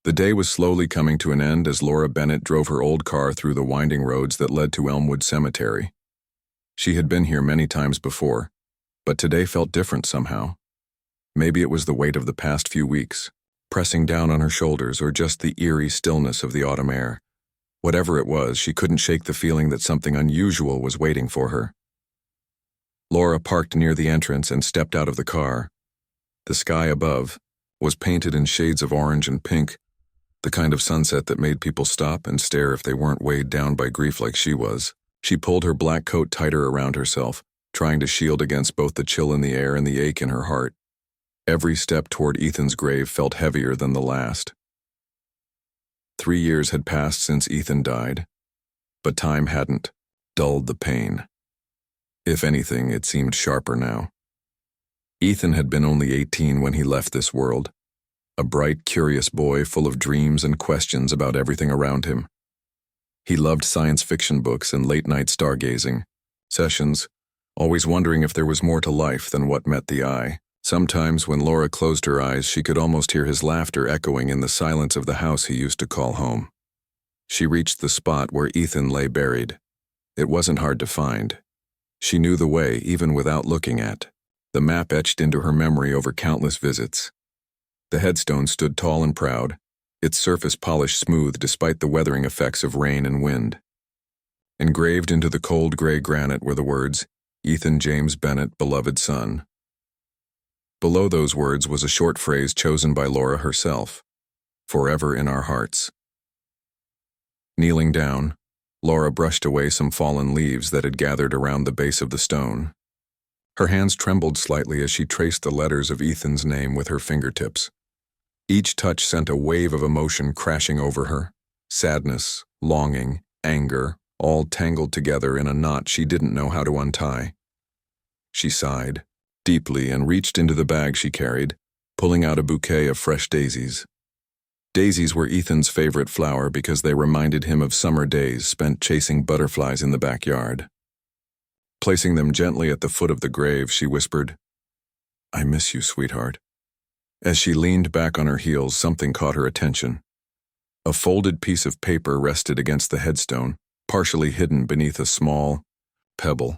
The day was slowly coming to an end as Laura Bennett drove her old car through the winding roads that led to Elmwood Cemetery. She had been here many times before, but today felt different somehow. Maybe it was the weight of the past few weeks, pressing down on her shoulders, or just the eerie stillness of the autumn air. Whatever it was, she couldn't shake the feeling that something unusual was waiting for her. Laura parked near the entrance and stepped out of the car. The sky above was painted in shades of orange and pink, the kind of sunset that made people stop and stare if they weren't weighed down by grief like she was. She pulled her black coat tighter around herself, trying to shield against both the chill in the air and the ache in her heart. Every step toward Ethan's grave felt heavier than the last. 3 years had passed since Ethan died, but time hadn't dulled the pain. If anything, it seemed sharper now. Ethan had been only 18 when he left this world, a bright, curious boy full of dreams and questions about everything around him. He loved science fiction books and late-night stargazing sessions, always wondering if there was more to life than what met the eye. Sometimes when Laura closed her eyes, she could almost hear his laughter echoing in the silence of the house he used to call home. She reached the spot where Ethan lay buried. It wasn't hard to find. She knew the way even without looking at. The map etched into her memory over countless visits. The headstone stood tall and proud, its surface polished smooth despite the weathering effects of rain and wind. Engraved into the cold gray granite were the words, "Ethan James Bennett, beloved son." Below those words was a short phrase chosen by Laura herself, "Forever in our hearts." Kneeling down, Laura brushed away some fallen leaves that had gathered around the base of the stone. Her hands trembled slightly as she traced the letters of Ethan's name with her fingertips. Each touch sent a wave of emotion crashing over her, sadness, longing, anger, all tangled together in a knot she didn't know how to untie. She sighed deeply and reached into the bag she carried, pulling out a bouquet of fresh daisies. Daisies were Ethan's favorite flower because they reminded him of summer days spent chasing butterflies in the backyard. Placing them gently at the foot of the grave, she whispered, "I miss you, sweetheart." As she leaned back on her heels, something caught her attention. A folded piece of paper rested against the headstone, partially hidden beneath a small pebble.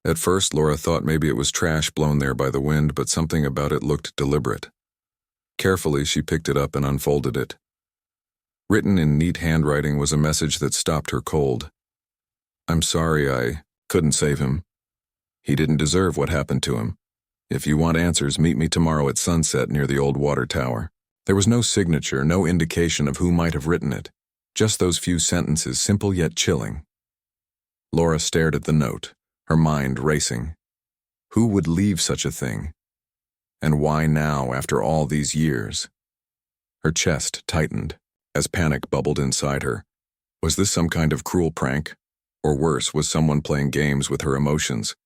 At first, Laura thought maybe it was trash blown there by the wind, but something about it looked deliberate. Carefully, she picked it up and unfolded it. Written in neat handwriting was a message that stopped her cold. "I'm sorry I couldn't save him. He didn't deserve what happened to him. If you want answers, meet me tomorrow at sunset near the old water tower." There was no signature, no indication of who might have written it. Just those few sentences, simple yet chilling. Laura stared at the note, her mind racing. Who would leave such a thing? And why now, after all these years? Her chest tightened as panic bubbled inside her. Was this some kind of cruel prank? Or worse, was someone playing games with her emotions?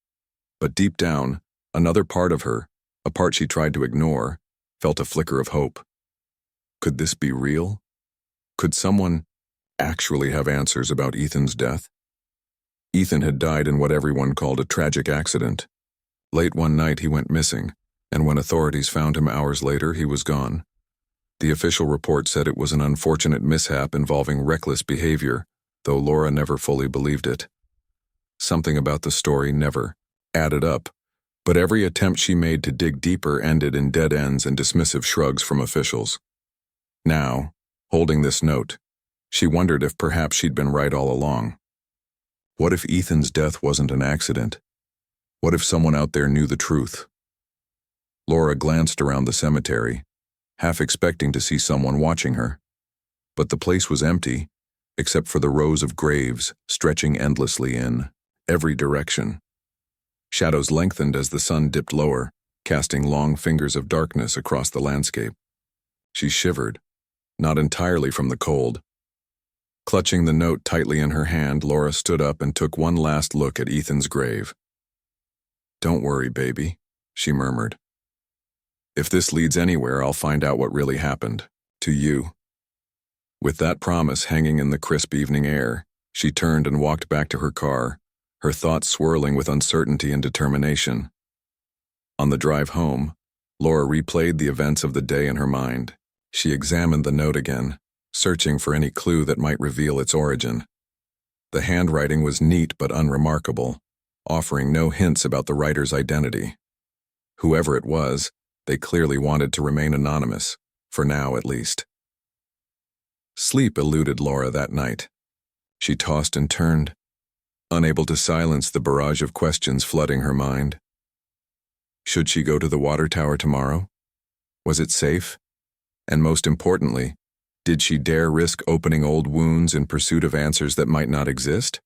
But deep down, another part of her, a part she tried to ignore, felt a flicker of hope. Could this be real? Could someone actually have answers about Ethan's death? Ethan had died in what everyone called a tragic accident. Late one night he went missing, and when authorities found him hours later, he was gone. The official report said it was an unfortunate mishap involving reckless behavior, though Laura never fully believed it. Something about the story never added up, but every attempt she made to dig deeper ended in dead ends and dismissive shrugs from officials. Now, holding this note, she wondered if perhaps she'd been right all along. What if Ethan's death wasn't an accident? What if someone out there knew the truth? Laura glanced around the cemetery, half expecting to see someone watching her. But the place was empty, except for the rows of graves stretching endlessly in every direction. Shadows lengthened as the sun dipped lower, casting long fingers of darkness across the landscape. She shivered, not entirely from the cold. Clutching the note tightly in her hand, Laura stood up and took one last look at Ethan's grave. "Don't worry, baby," she murmured. "If this leads anywhere, I'll find out what really happened to you." With that promise hanging in the crisp evening air, she turned and walked back to her car, her thoughts swirling with uncertainty and determination. On the drive home, Laura replayed the events of the day in her mind. She examined the note again, searching for any clue that might reveal its origin. The handwriting was neat but unremarkable, offering no hints about the writer's identity. Whoever it was, they clearly wanted to remain anonymous, for now at least. Sleep eluded Laura that night. She tossed and turned, unable to silence the barrage of questions flooding her mind. Should she go to the water tower tomorrow? Was it safe? And most importantly, did she dare risk opening old wounds in pursuit of answers that might not exist?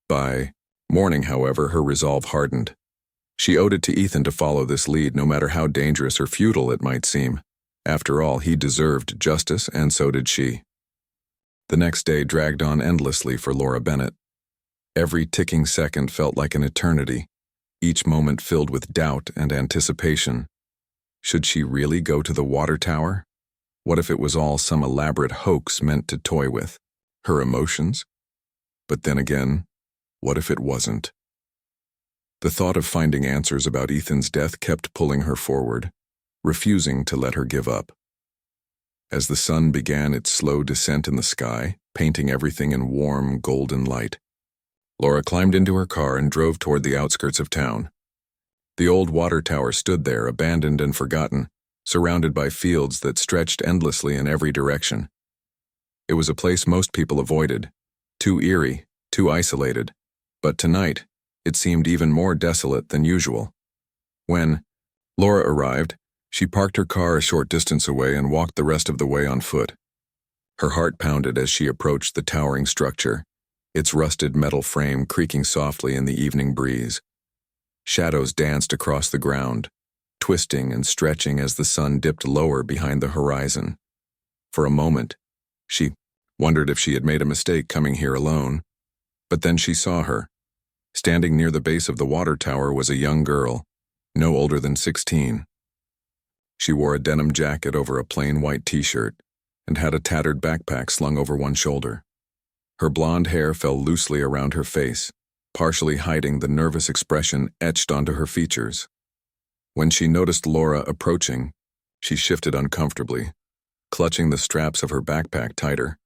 By morning, however, her resolve hardened. She owed it to Ethan to follow this lead, no matter how dangerous or futile it might seem. After all, he deserved justice, and so did she. The next day dragged on endlessly for Laura Bennett. Every ticking second felt like an eternity, each moment filled with doubt and anticipation. Should she really go to the water tower? What if it was all some elaborate hoax meant to toy with her emotions? But then again, what if it wasn't? The thought of finding answers about Ethan's death kept pulling her forward, refusing to let her give up. As the sun began its slow descent in the sky, painting everything in warm, golden light, Laura climbed into her car and drove toward the outskirts of town. The old water tower stood there, abandoned and forgotten, surrounded by fields that stretched endlessly in every direction. It was a place most people avoided, too eerie, too isolated, but tonight it seemed even more desolate than usual. When Laura arrived, she parked her car a short distance away and walked the rest of the way on foot. Her heart pounded as she approached the towering structure, its rusted metal frame creaking softly in the evening breeze. Shadows danced across the ground, twisting and stretching as the sun dipped lower behind the horizon. For a moment, she wondered if she had made a mistake coming here alone. But then she saw her. Standing near the base of the water tower was a young girl, no older than 16. She wore a denim jacket over a plain white t-shirt and had a tattered backpack slung over one shoulder. Her blonde hair fell loosely around her face, partially hiding the nervous expression etched onto her features. When she noticed Laura approaching, she shifted uncomfortably, clutching the straps of her backpack tighter.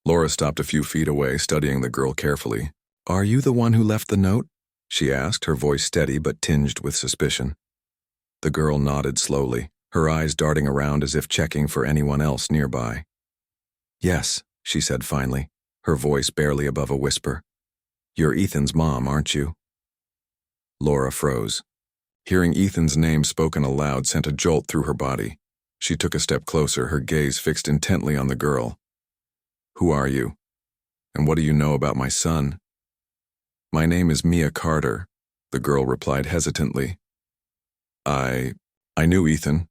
Laura stopped a few feet away, studying the girl carefully. "Are you the one who left the note?" she asked, her voice steady but tinged with suspicion. The girl nodded slowly, her eyes darting around as if checking for anyone else nearby. "Yes," she said finally, her voice barely above a whisper. "You're Ethan's mom, aren't you?" Laura froze. Hearing Ethan's name spoken aloud sent a jolt through her body. She took a step closer, her gaze fixed intently on the girl. "Who are you? And what do you know about my son?" "My name is Mia Carter," the girl replied hesitantly. I knew Ethan.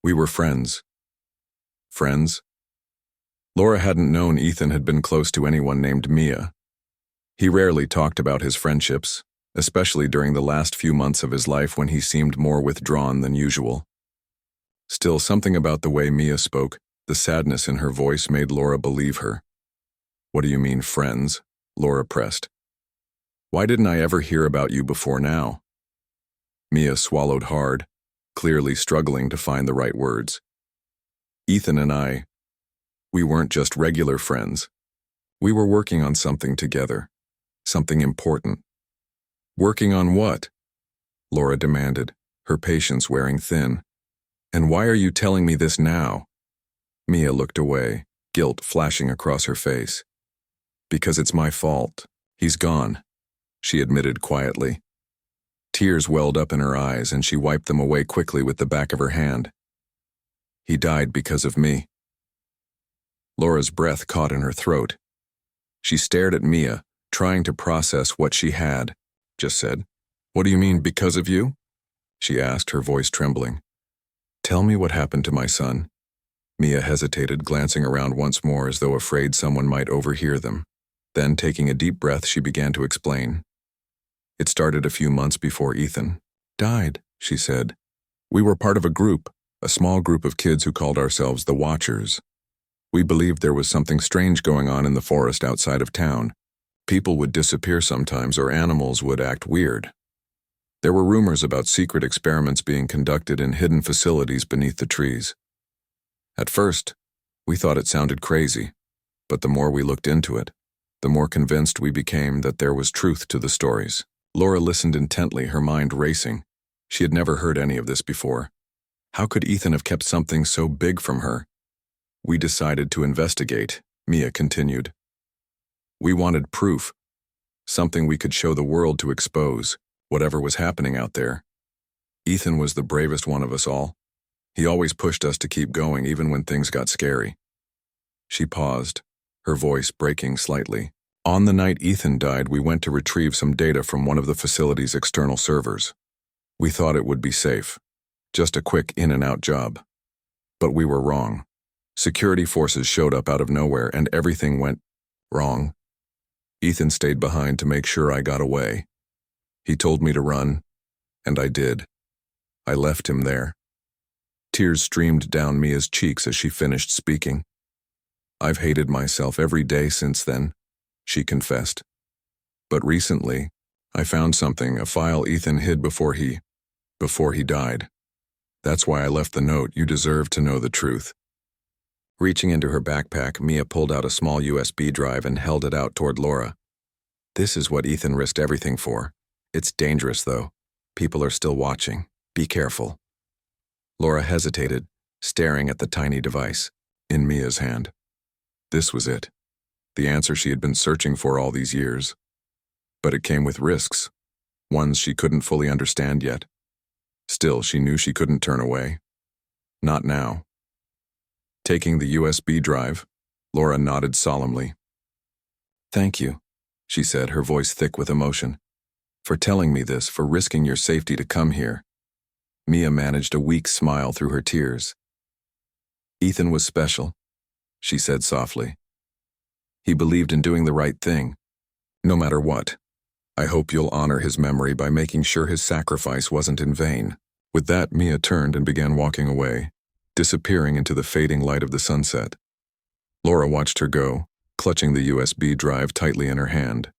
We were friends." Friends? Laura hadn't known Ethan had been close to anyone named Mia. He rarely talked about his friendships, especially during the last few months of his life when he seemed more withdrawn than usual. Still, something about the way Mia spoke, the sadness in her voice, made Laura believe her. "What do you mean, friends?" Laura pressed. "Why didn't I ever hear about you before now?" Mia swallowed hard, clearly struggling to find the right words. "Ethan and we weren't just regular friends. We were working on something together, something important." "Working on what?" Laura demanded, her patience wearing thin. "And why are you telling me this now?" Mia looked away, guilt flashing across her face. "Because it's my fault. He's gone," she admitted quietly. Tears welled up in her eyes, and she wiped them away quickly with the back of her hand. "He died because of me." Laura's breath caught in her throat. She stared at Mia, trying to process what she had just said. "What do you mean, because of you?" she asked, her voice trembling. "Tell me what happened to my son." Mia hesitated, glancing around once more as though afraid someone might overhear them. Then, taking a deep breath, she began to explain. "It started a few months before Ethan died," she said. "We were part of a small group of kids who called ourselves the Watchers. We believed there was something strange going on in the forest outside of town. People would disappear sometimes, or animals would act weird. There were rumors about secret experiments being conducted in hidden facilities beneath the trees. At first, we thought it sounded crazy, but the more we looked into it, the more convinced we became that there was truth to the stories. Laura listened intently, her mind racing. She had never heard any of this before. How could Ethan have kept something so big from her? We decided to investigate, Mia continued. We wanted proof, something we could show the world to expose whatever was happening out there. Ethan was the bravest one of us all. He always pushed us to keep going even when things got scary. She paused, her voice breaking slightly. On the night Ethan died, we went to retrieve some data from one of the facility's external servers. We thought it would be safe, just a quick in-and-out job. But we were wrong. Security forces showed up out of nowhere and everything went wrong. Ethan stayed behind to make sure I got away. He told me to run, and I did. I left him there. Tears streamed down Mia's cheeks as she finished speaking. I've hated myself every day since then, she confessed. But recently, I found something, a file Ethan hid before he died. That's why I left the note. You deserve to know the truth. Reaching into her backpack, Mia pulled out a small USB drive and held it out toward Laura. This is what Ethan risked everything for. It's dangerous, though. People are still watching. Be careful. Laura hesitated, staring at the tiny device in Mia's hand. This was it. The answer she had been searching for all these years. But it came with risks, ones she couldn't fully understand yet. Still, she knew she couldn't turn away. Not now. Taking the USB drive, Laura nodded solemnly. Thank you, she said, her voice thick with emotion, for telling me this, for risking your safety to come here. Mia managed a weak smile through her tears. Ethan was special, she said softly. He believed in doing the right thing, no matter what. I hope you'll honor his memory by making sure his sacrifice wasn't in vain. With that, Mia turned and began walking away, disappearing into the fading light of the sunset. Laura watched her go, clutching the USB drive tightly in her hand.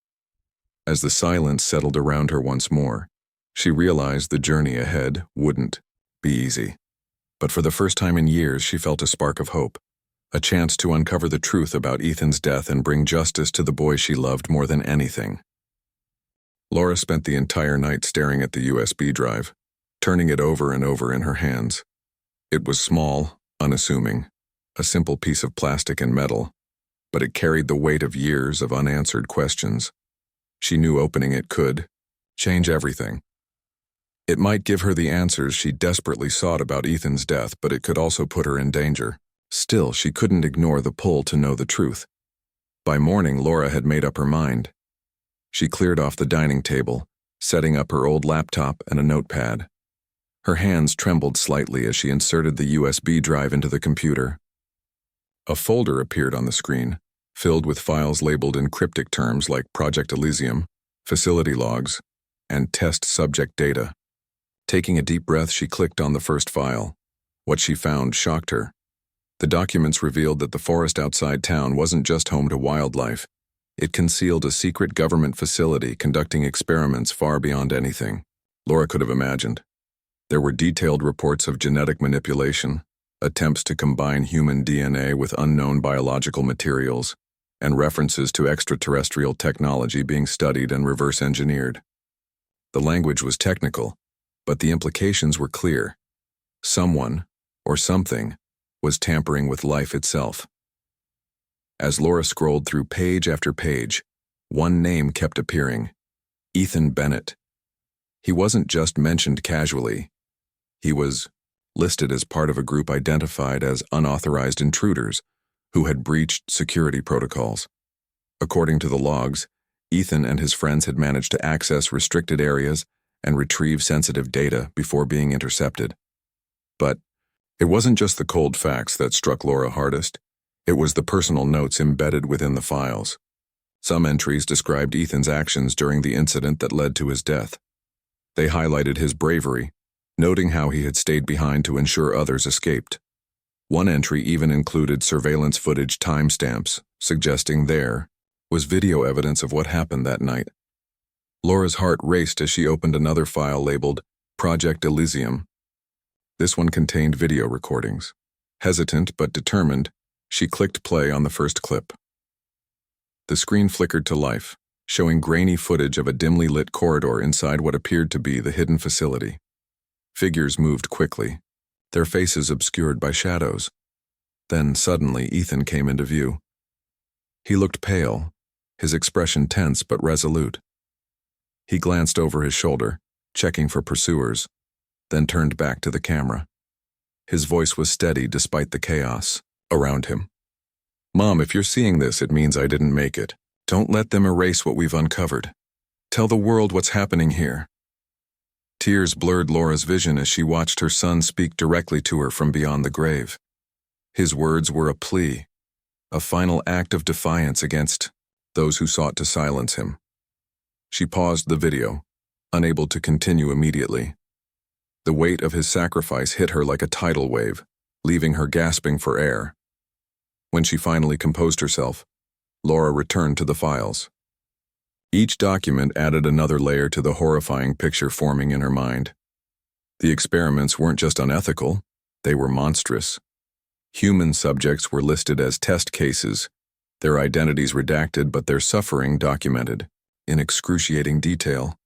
As the silence settled around her once more, she realized the journey ahead wouldn't be easy. But for the first time in years, she felt a spark of hope, a chance to uncover the truth about Ethan's death and bring justice to the boy she loved more than anything. Laura spent the entire night staring at the USB drive, turning it over and over in her hands. It was small, unassuming, a simple piece of plastic and metal, but it carried the weight of years of unanswered questions. She knew opening it could change everything. It might give her the answers she desperately sought about Ethan's death, but it could also put her in danger. Still, she couldn't ignore the pull to know the truth. By morning, Laura had made up her mind. She cleared off the dining table, setting up her old laptop and a notepad. Her hands trembled slightly as she inserted the USB drive into the computer. A folder appeared on the screen, filled with files labeled in cryptic terms like Project Elysium, facility logs, and test subject data. Taking a deep breath, she clicked on the first file. What she found shocked her. The documents revealed that the forest outside town wasn't just home to wildlife. It concealed a secret government facility conducting experiments far beyond anything Laura could have imagined. There were detailed reports of genetic manipulation, attempts to combine human DNA with unknown biological materials, and references to extraterrestrial technology being studied and reverse engineered. The language was technical, but the implications were clear. Someone, or something, was tampering with life itself. As Laura scrolled through page after page, one name kept appearing: Ethan Bennett. He wasn't just mentioned casually. He was listed as part of a group identified as unauthorized intruders who had breached security protocols. According to the logs, Ethan and his friends had managed to access restricted areas and retrieve sensitive data before being intercepted. But it wasn't just the cold facts that struck Laura hardest. It was the personal notes embedded within the files. Some entries described Ethan's actions during the incident that led to his death. They highlighted his bravery, noting how he had stayed behind to ensure others escaped. One entry even included surveillance footage timestamps, suggesting there was video evidence of what happened that night. Laura's heart raced as she opened another file labeled Project Elysium. This one contained video recordings, Hesitant but determined, she clicked play on the first clip. The screen flickered to life, showing grainy footage of a dimly lit corridor inside what appeared to be the hidden facility. Figures moved quickly, their faces obscured by shadows. Then, suddenly, Ethan came into view. He looked pale, his expression tense but resolute. He glanced over his shoulder, checking for pursuers, then turned back to the camera. His voice was steady despite the chaos around him. "Mom, if you're seeing this, it means I didn't make it. Don't let them erase what we've uncovered. Tell the world what's happening here." Tears blurred Laura's vision as she watched her son speak directly to her from beyond the grave. His words were a plea, a final act of defiance against those who sought to silence him. She paused the video, unable to continue immediately. The weight of his sacrifice hit her like a tidal wave, leaving her gasping for air. When she finally composed herself, Laura returned to the files. Each document added another layer to the horrifying picture forming in her mind. The experiments weren't just unethical, they were monstrous. Human subjects were listed as test cases, their identities redacted but their suffering documented, in excruciating detail.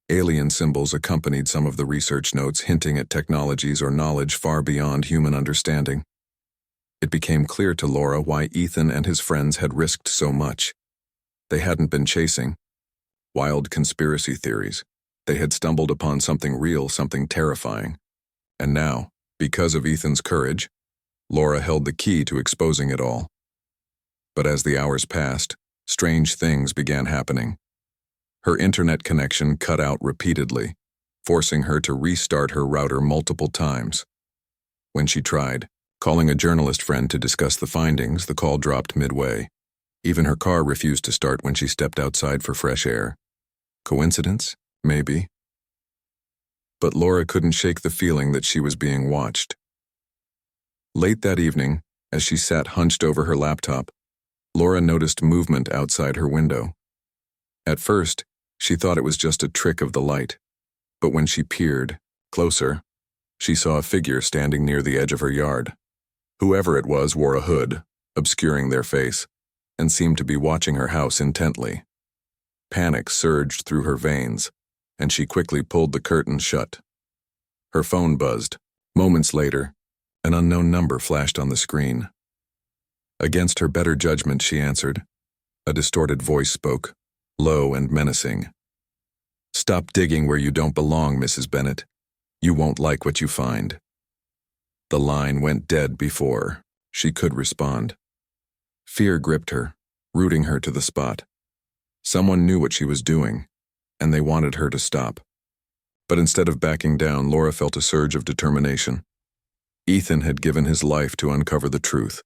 Alien symbols accompanied some of the research notes, hinting at technologies or knowledge far beyond human understanding. It became clear to Laura why Ethan and his friends had risked so much. They hadn't been chasing wild conspiracy theories. They had stumbled upon something real, something terrifying. And now, because of Ethan's courage, Laura held the key to exposing it all. But as the hours passed, strange things began happening. Her internet connection cut out repeatedly, forcing her to restart her router multiple times. When she tried, calling a journalist friend to discuss the findings, the call dropped midway. Even her car refused to start when she stepped outside for fresh air. Coincidence? Maybe. But Laura couldn't shake the feeling that she was being watched. Late that evening, as she sat hunched over her laptop, Laura noticed movement outside her window. At first, she thought it was just a trick of the light, but when she peered closer, she saw a figure standing near the edge of her yard. Whoever it was wore a hood, obscuring their face, and seemed to be watching her house intently. Panic surged through her veins, and she quickly pulled the curtain shut. Her phone buzzed. Moments later, an unknown number flashed on the screen. Against her better judgment, she answered. A distorted voice spoke, low and menacing. "Stop digging where you don't belong, Mrs. Bennett. You won't like what you find." The line went dead before she could respond. Fear gripped her, rooting her to the spot. Someone knew what she was doing, and they wanted her to stop. But instead of backing down, Laura felt a surge of determination. Ethan had given his life to uncover the truth.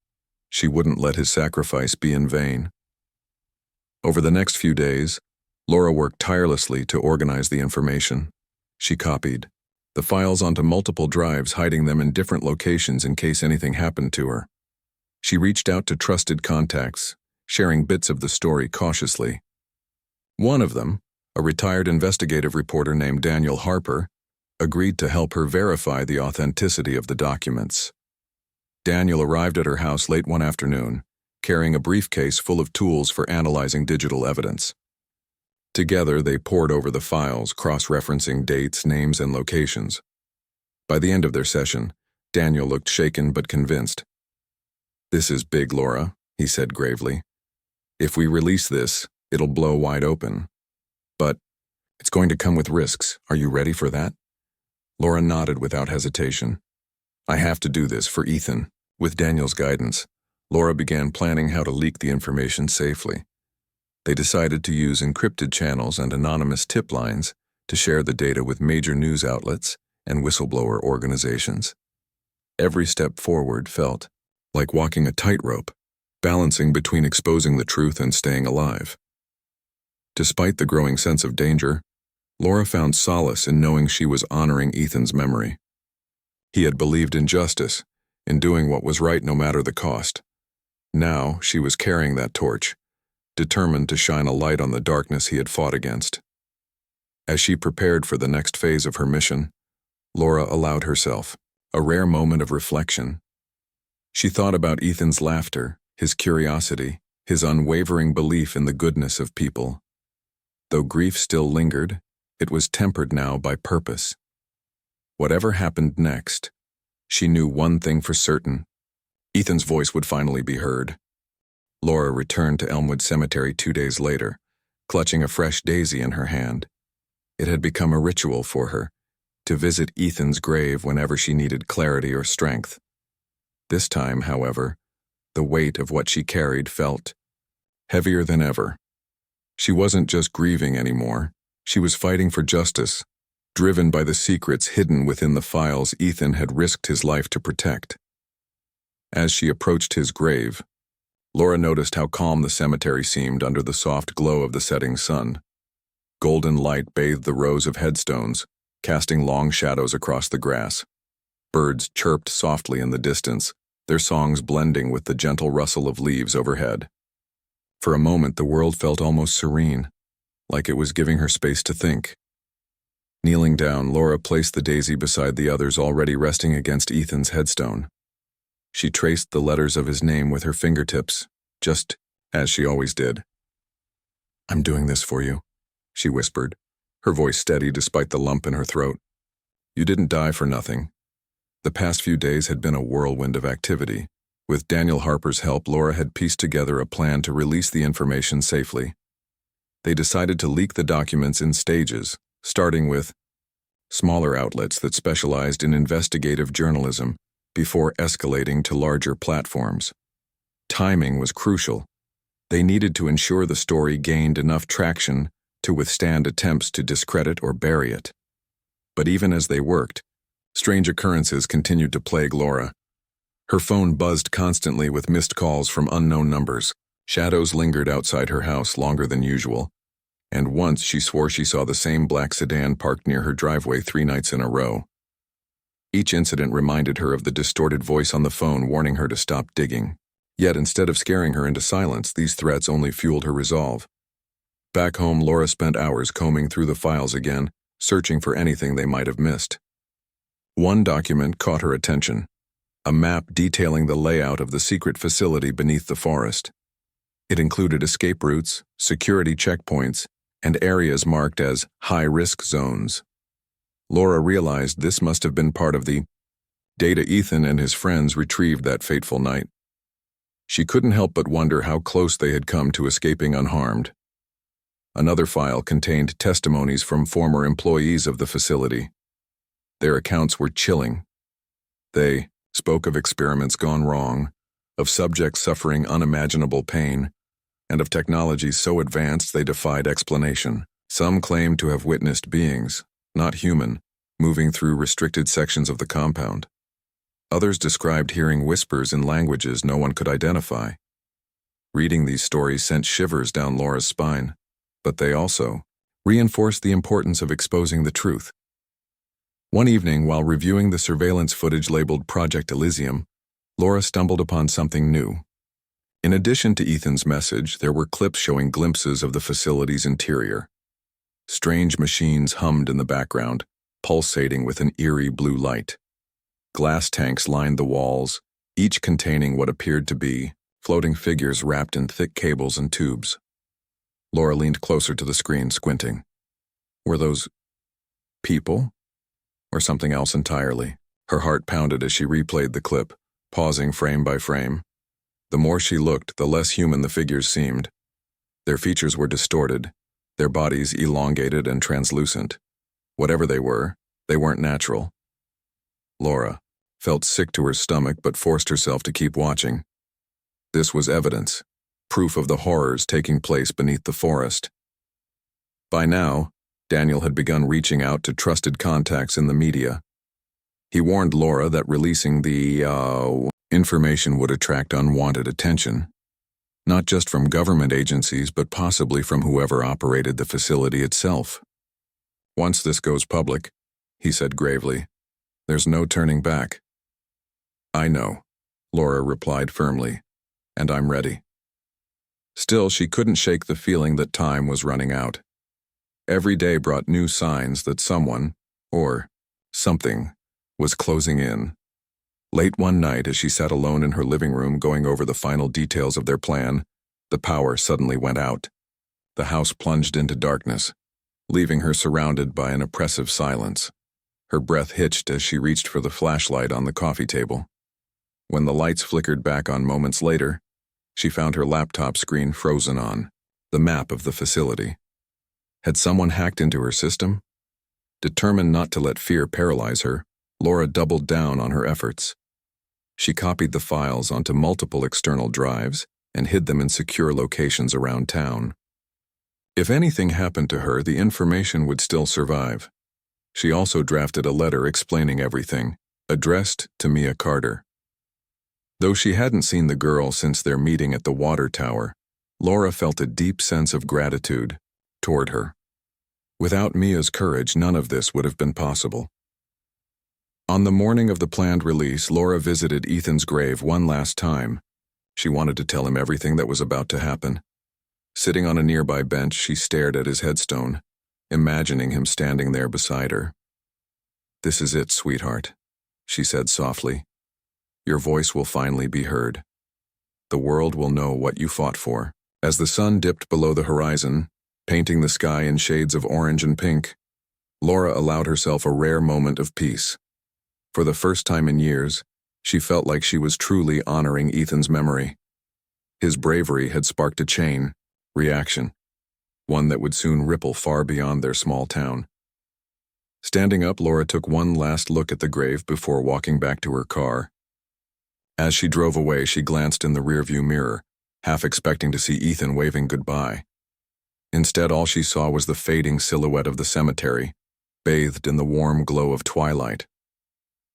She wouldn't let his sacrifice be in vain. Over the next few days, Laura worked tirelessly to organize the information. She copied the files onto multiple drives, hiding them in different locations in case anything happened to her. She reached out to trusted contacts, sharing bits of the story cautiously. One of them, a retired investigative reporter named Daniel Harper, agreed to help her verify the authenticity of the documents. Daniel arrived at her house late one afternoon, carrying a briefcase full of tools for analyzing digital evidence. Together, they pored over the files, cross-referencing dates, names, and locations. By the end of their session, Daniel looked shaken but convinced. "This is big, Laura," he said gravely. "If we release this, it'll blow wide open. But it's going to come with risks. Are you ready for that?" Laura nodded without hesitation. "I have to do this for Ethan." With Daniel's guidance, Laura began planning how to leak the information safely. They decided to use encrypted channels and anonymous tip lines to share the data with major news outlets and whistleblower organizations. Every step forward felt like walking a tightrope, balancing between exposing the truth and staying alive. Despite the growing sense of danger, Laura found solace in knowing she was honoring Ethan's memory. He had believed in justice, in doing what was right no matter the cost. Now she was carrying that torch, determined to shine a light on the darkness he had fought against. As she prepared for the next phase of her mission, Laura allowed herself a rare moment of reflection. She thought about Ethan's laughter, his curiosity, his unwavering belief in the goodness of people. Though grief still lingered, it was tempered now by purpose. Whatever happened next, she knew one thing for certain: Ethan's voice would finally be heard. Laura returned to Elmwood Cemetery 2 days later, clutching a fresh daisy in her hand. It had become a ritual for her, to visit Ethan's grave whenever she needed clarity or strength. This time, however, the weight of what she carried felt heavier than ever. She wasn't just grieving anymore. She was fighting for justice, driven by the secrets hidden within the files Ethan had risked his life to protect. As she approached his grave, Laura noticed how calm the cemetery seemed under the soft glow of the setting sun. Golden light bathed the rows of headstones, casting long shadows across the grass. Birds chirped softly in the distance, their songs blending with the gentle rustle of leaves overhead. For a moment, the world felt almost serene, like it was giving her space to think. Kneeling down, Laura placed the daisy beside the others already resting against Ethan's headstone. She traced the letters of his name with her fingertips, just as she always did. "I'm doing this for you," she whispered, her voice steady despite the lump in her throat. "You didn't die for nothing." The past few days had been a whirlwind of activity. With Daniel Harper's help, Laura had pieced together a plan to release the information safely. They decided to leak the documents in stages, starting with smaller outlets that specialized in investigative journalism, before escalating to larger platforms. Timing was crucial. They needed to ensure the story gained enough traction to withstand attempts to discredit or bury it. But even as they worked, strange occurrences continued to plague Laura. Her phone buzzed constantly with missed calls from unknown numbers. Shadows lingered outside her house longer than usual, and once she swore she saw the same black sedan parked near her driveway 3 nights in a row. Each incident reminded her of the distorted voice on the phone warning her to stop digging. Yet instead of scaring her into silence, these threats only fueled her resolve. Back home, Laura spent hours combing through the files again, searching for anything they might have missed. One document caught her attention: a map detailing the layout of the secret facility beneath the forest. It included escape routes, security checkpoints, and areas marked as high-risk zones. Laura realized this must have been part of the data Ethan and his friends retrieved that fateful night. She couldn't help but wonder how close they had come to escaping unharmed. Another file contained testimonies from former employees of the facility. Their accounts were chilling. They spoke of experiments gone wrong, of subjects suffering unimaginable pain, and of technologies so advanced they defied explanation. Some claimed to have witnessed beings, not human, moving through restricted sections of the compound. Others described hearing whispers in languages no one could identify. Reading these stories sent shivers down Laura's spine, but they also reinforced the importance of exposing the truth. One evening, while reviewing the surveillance footage labeled Project Elysium, Laura stumbled upon something new. In addition to Ethan's message, there were clips showing glimpses of the facility's interior. Strange machines hummed in the background, pulsating with an eerie blue light. Glass tanks lined the walls, each containing what appeared to be floating figures wrapped in thick cables and tubes. Laura leaned closer to the screen, squinting. Were those people? Or something else entirely? Her heart pounded as she replayed the clip, pausing frame by frame. The more she looked, the less human the figures seemed. Their features were distorted, their bodies elongated and translucent. Whatever they weren't natural. Laura felt sick to her stomach but forced herself to keep watching. This was evidence, proof of the horrors taking place beneath the forest. By now, Daniel had begun reaching out to trusted contacts in the media. He warned Laura that releasing the information would attract unwanted attention, not just from government agencies but possibly from whoever operated the facility itself. "Once this goes public," he said gravely, "there's no turning back." "I know," Laura replied firmly, "and I'm ready." Still, she couldn't shake the feeling that time was running out. Every day brought new signs that someone, or something, was closing in. Late one night, as she sat alone in her living room going over the final details of their plan, the power suddenly went out. The house plunged into darkness, leaving her surrounded by an oppressive silence. Her breath hitched as she reached for the flashlight on the coffee table. When the lights flickered back on moments later, she found her laptop screen frozen on, the map of the facility. Had someone hacked into her system? Determined not to let fear paralyze her, Laura doubled down on her efforts. She copied the files onto multiple external drives and hid them in secure locations around town. If anything happened to her, the information would still survive. She also drafted a letter explaining everything, addressed to Mia Carter. Though she hadn't seen the girl since their meeting at the water tower, Laura felt a deep sense of gratitude toward her. Without Mia's courage, none of this would have been possible. On the morning of the planned release, Laura visited Ethan's grave one last time. She wanted to tell him everything that was about to happen. Sitting on a nearby bench, she stared at his headstone, imagining him standing there beside her. "This is it, sweetheart," she said softly. "Your voice will finally be heard. The world will know what you fought for." As the sun dipped below the horizon, painting the sky in shades of orange and pink, Laura allowed herself a rare moment of peace. For the first time in years, she felt like she was truly honoring Ethan's memory. His bravery had sparked a chain reaction, one that would soon ripple far beyond their small town. Standing up, Laura took one last look at the grave before walking back to her car. As she drove away, she glanced in the rearview mirror, half expecting to see Ethan waving goodbye. Instead, all she saw was the fading silhouette of the cemetery, bathed in the warm glow of twilight.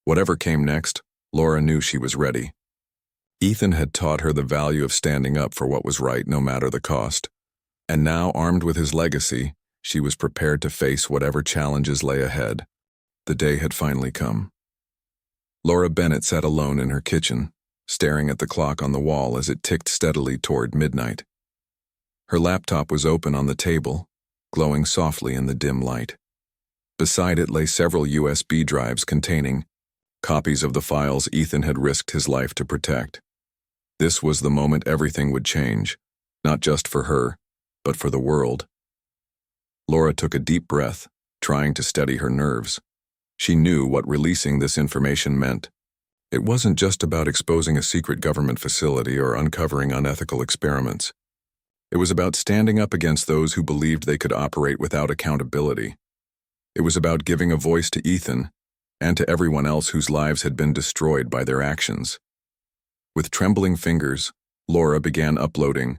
Whatever came next, Laura knew she was ready. Ethan had taught her the value of standing up for what was right, no matter the cost. And now, armed with his legacy, she was prepared to face whatever challenges lay ahead. The day had finally come. Laura Bennett sat alone in her kitchen, staring at the clock on the wall as it ticked steadily toward midnight. Her laptop was open on the table, glowing softly in the dim light. Beside it lay several USB drives containing copies of the files Ethan had risked his life to protect. This was the moment everything would change, not just for her, but for the world. Laura took a deep breath, trying to steady her nerves. She knew what releasing this information meant. It wasn't just about exposing a secret government facility or uncovering unethical experiments. It was about standing up against those who believed they could operate without accountability. It was about giving a voice to Ethan and to everyone else whose lives had been destroyed by their actions. With trembling fingers, Laura began uploading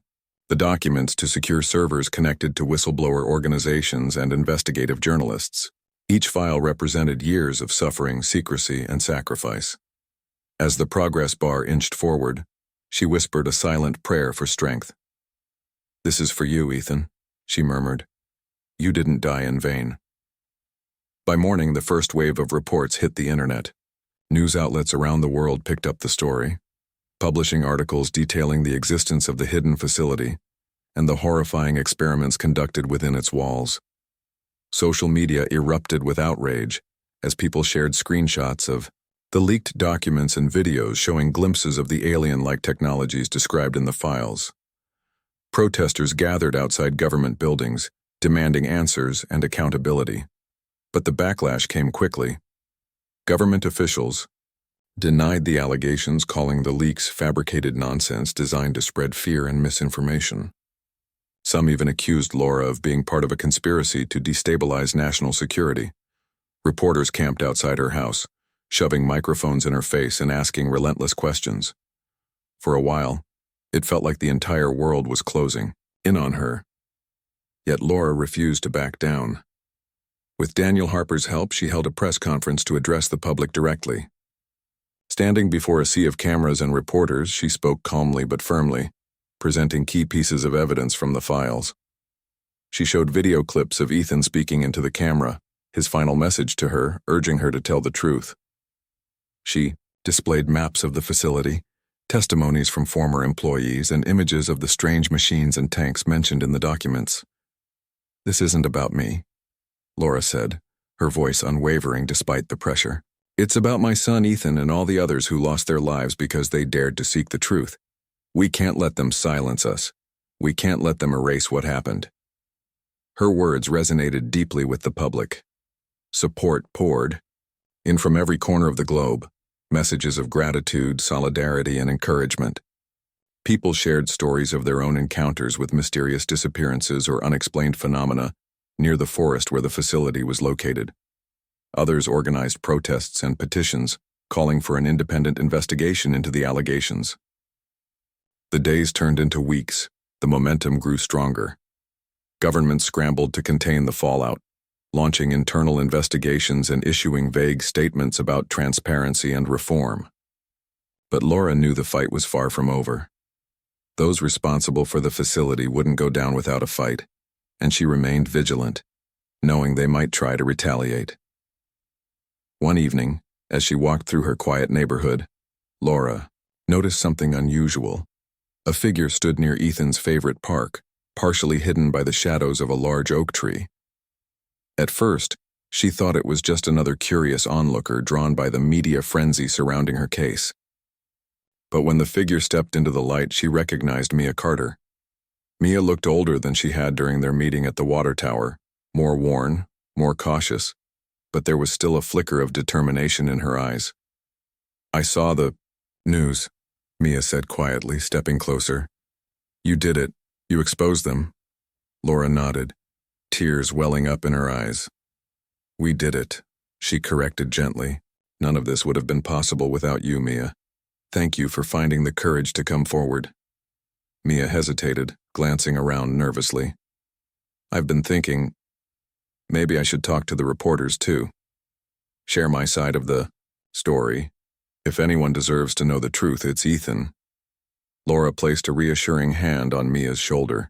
the documents to secure servers connected to whistleblower organizations and investigative journalists. Each file represented years of suffering, secrecy, and sacrifice. As the progress bar inched forward, she whispered a silent prayer for strength. "This is for you, Ethan," she murmured. "You didn't die in vain." By morning, the first wave of reports hit the internet. News outlets around the world picked up the story, publishing articles detailing the existence of the hidden facility and the horrifying experiments conducted within its walls. Social media erupted with outrage as people shared screenshots of the leaked documents and videos showing glimpses of the alien-like technologies described in the files. Protesters gathered outside government buildings, demanding answers and accountability. But the backlash came quickly. Government officials denied the allegations, calling the leaks fabricated nonsense designed to spread fear and misinformation. Some even accused Laura of being part of a conspiracy to destabilize national security. Reporters camped outside her house, shoving microphones in her face and asking relentless questions. For a while, it felt like the entire world was closing in on her. Yet Laura refused to back down. With Daniel Harper's help, she held a press conference to address the public directly. Standing before a sea of cameras and reporters, she spoke calmly but firmly, presenting key pieces of evidence from the files. She showed video clips of Ethan speaking into the camera, his final message to her, urging her to tell the truth. She displayed maps of the facility, testimonies from former employees, and images of the strange machines and tanks mentioned in the documents. "This isn't about me," Laura said, her voice unwavering despite the pressure. It's about my son Ethan and all the others who lost their lives because they dared to seek the truth. We can't let them silence us. We can't let them erase what happened." Her words resonated deeply with the public. Support poured in from every corner of the globe, messages of gratitude, solidarity, and encouragement. People shared stories of their own encounters with mysterious disappearances or unexplained phenomena near the forest where the facility was located. Others organized protests and petitions, calling for an independent investigation into the allegations. The days turned into weeks. The momentum grew stronger. Governments scrambled to contain the fallout, launching internal investigations and issuing vague statements about transparency and reform. But Laura knew the fight was far from over. Those responsible for the facility wouldn't go down without a fight, and she remained vigilant, knowing they might try to retaliate. One evening, as she walked through her quiet neighborhood, Laura noticed something unusual. A figure stood near Ethan's favorite park, partially hidden by the shadows of a large oak tree. At first, she thought it was just another curious onlooker drawn by the media frenzy surrounding her case. But when the figure stepped into the light, she recognized Mia Carter. Mia looked older than she had during their meeting at the water tower, more worn, more cautious, but there was still a flicker of determination in her eyes. "I saw the news," Mia said quietly, stepping closer. "You did it. You exposed them." Laura nodded, tears welling up in her eyes. "We did it," she corrected gently. "None of this would have been possible without you, Mia. Thank you for finding the courage to come forward." Mia hesitated, glancing around nervously. "I've been thinking, maybe I should talk to the reporters too. Share my side of the story. If anyone deserves to know the truth, it's Ethan." Laura placed a reassuring hand on Mia's shoulder.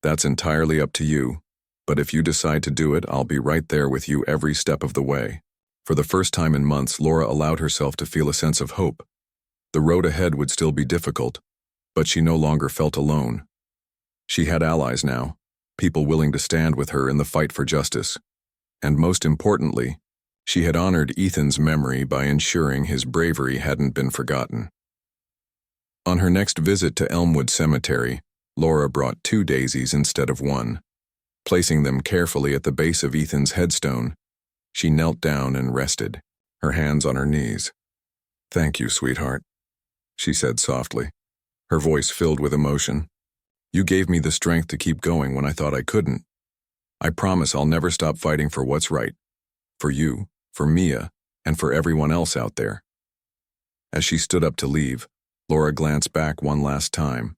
"That's entirely up to you, but if you decide to do it, I'll be right there with you every step of the way." For the first time in months, Laura allowed herself to feel a sense of hope. The road ahead would still be difficult, but she no longer felt alone. She had allies now, people willing to stand with her in the fight for justice. And most importantly, she had honored Ethan's memory by ensuring his bravery hadn't been forgotten. On her next visit to Elmwood Cemetery, Laura brought 2 daisies instead of 1. Placing them carefully at the base of Ethan's headstone, she knelt down and rested, her hands on her knees. "Thank you, sweetheart," she said softly, her voice filled with emotion. "You gave me the strength to keep going when I thought I couldn't. I promise I'll never stop fighting for what's right. For you, for Mia, and for everyone else out there." As she stood up to leave, Laura glanced back one last time.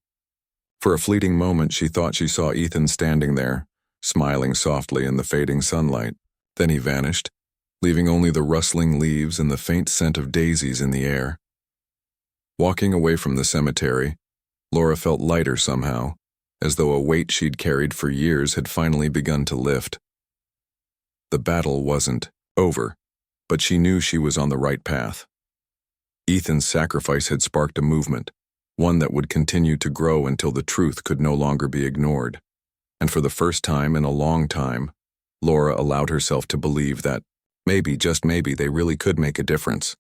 For a fleeting moment, she thought she saw Ethan standing there, smiling softly in the fading sunlight. Then he vanished, leaving only the rustling leaves and the faint scent of daisies in the air. Walking away from the cemetery, Laura felt lighter somehow, as though a weight she'd carried for years had finally begun to lift. The battle wasn't over, but she knew she was on the right path. Ethan's sacrifice had sparked a movement, one that would continue to grow until the truth could no longer be ignored. And for the first time in a long time, Laura allowed herself to believe that maybe, just maybe, they really could make a difference.